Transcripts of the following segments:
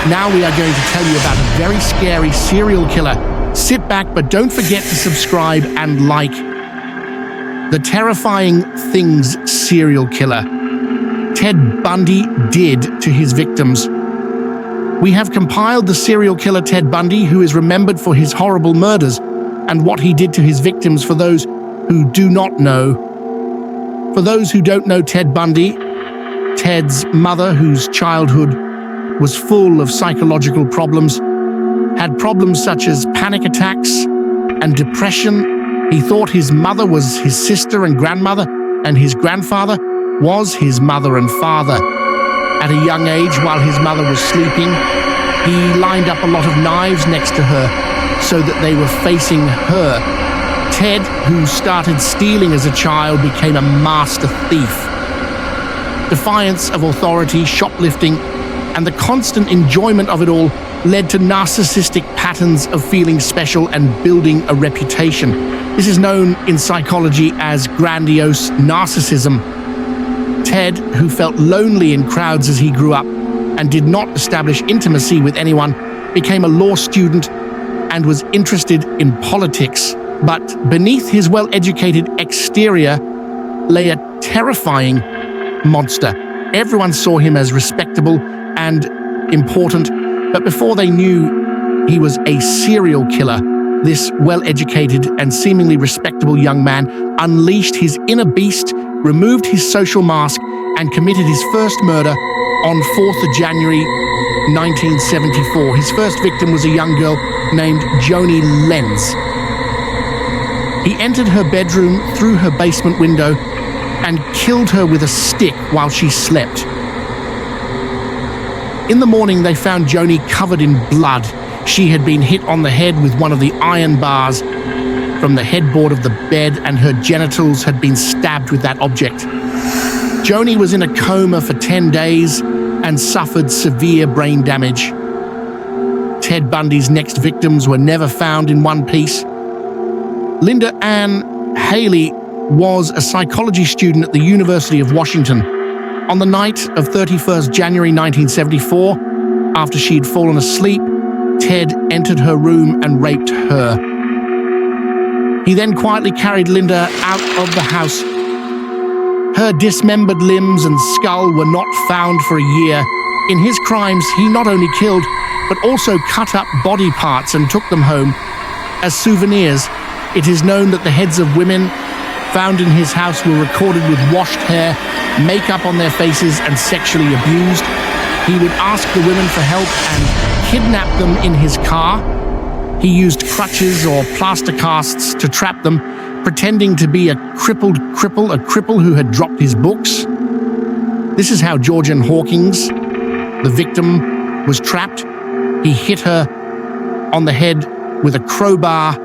Now we are going to tell you about a very scary serial killer. Sit back, but don't forget to subscribe and like. The terrifying things serial killer Ted Bundy did to his victims. We have compiled the serial killer Ted Bundy, who is remembered for his horrible murders and what he did to his victims. For those who do not know, for those who don't know Ted Bundy, Ted's mother, whose childhood was full of psychological problems, had problems such as panic attacks and depression. He thought his mother was his sister and grandmother, and his grandfather was his mother and father. At a young age, while his mother was sleeping, he lined up a lot of knives next to her so that they were facing her. Ted, who started stealing as a child, became a master thief. Defiance of authority, shoplifting, and the constant enjoyment of it all led to narcissistic patterns of feeling special and building a reputation. This is known in psychology as grandiose narcissism. Ted, who felt lonely in crowds as he grew up and did not establish intimacy with anyone, became a law student and was interested in politics. But beneath his well-educated exterior lay a terrifying monster. Everyone saw him as respectable and important, but before they knew he was a serial killer, this well-educated and seemingly respectable young man unleashed his inner beast, removed his social mask, and committed his first murder on 4th of January 1974. His first victim was a young girl named Joni Lenz. He entered her bedroom through her basement window and killed her with a stick while she slept. In the morning, they found Joni covered in blood. She had been hit on the head with one of the iron bars from the headboard of the bed, and her genitals had been stabbed with that object. Joni was in a coma for 10 days and suffered severe brain damage. Ted Bundy's next victims were never found in one piece. Linda Ann Haley was a psychology student at the University of Washington. On the night of 31st January 1974, after she had fallen asleep, Ted entered her room and raped her. He then quietly carried Linda out of the house. Her dismembered limbs and skull were not found for a year. In his crimes, he not only killed, but also cut up body parts and took them home as souvenirs. It is known that the heads of women found in his house were recorded with washed hair, makeup on their faces, and sexually abused. He would ask the women for help and kidnap them in his car. He used crutches or plaster casts to trap them, pretending to be a crippled cripple who had dropped his books. This is how Georgian Hawkins, the victim, was trapped. He hit her on the head with a crowbar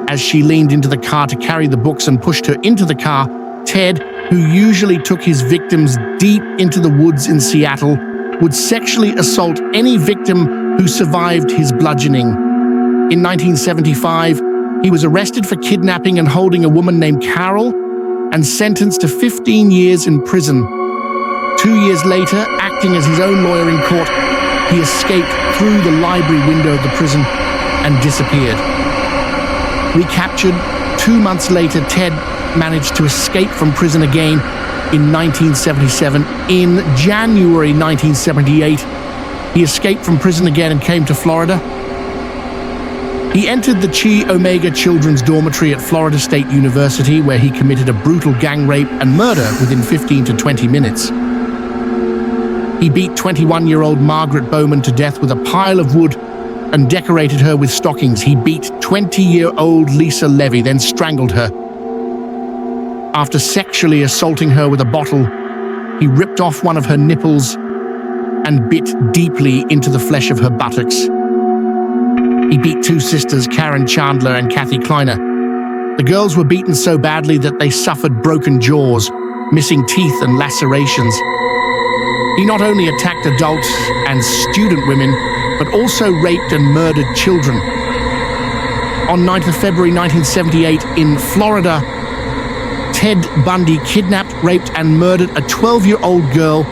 as she leaned into the car to carry the books and pushed her into the car. Ted, who usually took his victims deep into the woods in Seattle, would sexually assault any victim who survived his bludgeoning. In 1975, he was arrested for kidnapping and holding a woman named Carol and sentenced to 15 years in prison. 2 years later, acting as his own lawyer in court, he escaped through the library window of the prison and disappeared. Recaptured 2 months later, Ted managed to escape from prison again in 1977. In January 1978, he escaped from prison again and came to Florida. He entered the Chi Omega Children's Dormitory at Florida State University, where he committed a brutal gang rape and murder within 15 to 20 minutes. He beat 21-year-old Margaret Bowman to death with a pile of wood and decorated her with stockings. He beat 20-year-old Lisa Levy, then strangled her. After sexually assaulting her with a bottle, he ripped off one of her nipples and bit deeply into the flesh of her buttocks. He beat 2 sisters, Karen Chandler and Kathy Kleiner. The girls were beaten so badly that they suffered broken jaws, missing teeth and lacerations. He not only attacked adults and student women, but also raped and murdered children. On 9th of February 1978 in Florida, Ted Bundy kidnapped, raped, and murdered a 12-year-old girl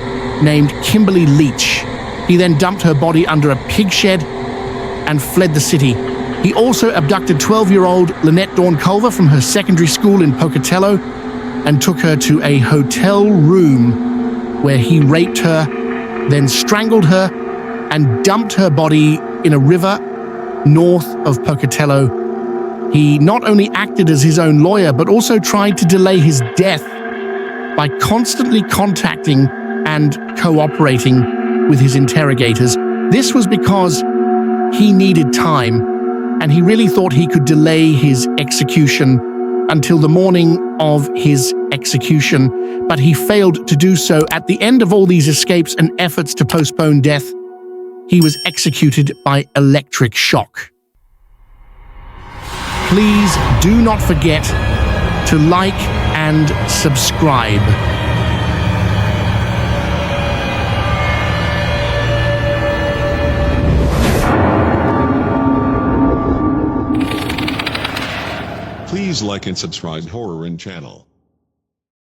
named Kimberly Leach. He then dumped her body under a pig shed and fled the city. He also abducted 12-year-old Lynette Dawn Culver from her secondary school in Pocatello and took her to a hotel room where he raped her, then strangled her and dumped her body in a river north of Pocatello. He not only acted as his own lawyer, but also tried to delay his death by constantly contacting and cooperating with his interrogators. This was because he needed time, and he really thought he could delay his execution until the morning of his execution, but he failed to do so. At the end of all these escapes and efforts to postpone death, he was executed by electric shock. Please do not forget to like and subscribe. Please like and subscribe Horror In channel.